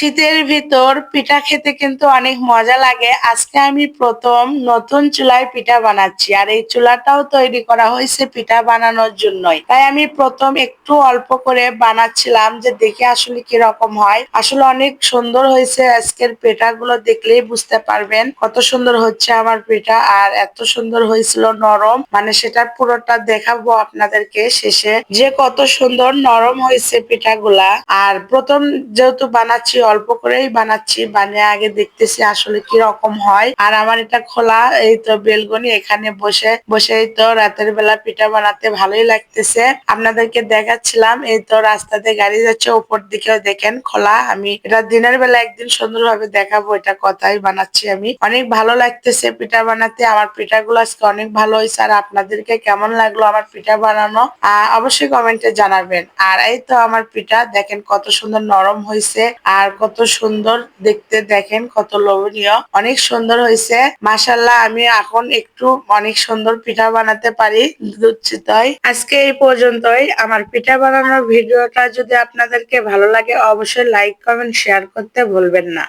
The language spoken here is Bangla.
শীতের ভিতর পিঠা খেতে কিন্তু অনেক মজা লাগে। আজকে আমি প্রথম নতুন চুলায় পিঠা বানাচ্ছি, আর এই চুলাটাও তৈরি করা হয়েছে পিঠা বানানোর জন্যই। তাই আমি প্রথম একটু অল্প করে বানাচ্ছিলাম যে দেখে আসলে কিরকম হয়। আসলে অনেক সুন্দর হয়েছে। আজকের পিঠাগুলো দেখলেই বুঝতে পারবেন কত সুন্দর হচ্ছে আমার পিঠা, আর এত সুন্দর হয়েছিল নরম, মানে সেটা পুরোটা দেখাবো আপনাদেরকে শেষে যে কত সুন্দর নরম হয়েছে পিঠাগুলা। আর প্রথম যেহেতু বানাচ্ছি অল্প করেই বানাচ্ছি, বানিয়ে আগে দেখতেছি আসলে কি রকম হয়। আর আমার এটা খোলা এই তো বেলগনি, এখানে বসে বসেই তো রাতের বেলা পিঠা বানাতে ভালোই লাগতেছে। আপনাদেরকে দেখাচ্ছিলাম এই তো রাস্তাতে গাড়ি যাচ্ছে, উপর দিকেও দেখেন খোলা। আমি এটা দিনের বেলা একদিন সুন্দরভাবে দেখাবো, এটা কথাই বানাচ্ছি আমি। অনেক ভালো লাগতেছে পিঠা বানাতে। আমার পিঠাগুলো আজকে অনেক ভালো হয়েছে। আর আপনাদেরকে কেমন লাগলো আমার পিঠা বানানো অবশ্যই কমেন্টে জানাবেন। আর এই তো আমার পিঠা দেখেন কত সুন্দর নরম হয়েছে, আর কত সুন্দর দেখতে, দেখেন কত লোভনীয়, অনেক সুন্দর হয়েছে মাশাআল্লাহ। আমি এখন একটু অনেক সুন্দর পিঠা বানাতে পারি দুধচিতই। আজকে এই পর্যন্তই। আমার পিঠা বানানোর ভিডিওটা যদি আপনাদেরকে ভালো লাগে অবশ্যই লাইক কমেন্ট শেয়ার করতে ভুলবেন না।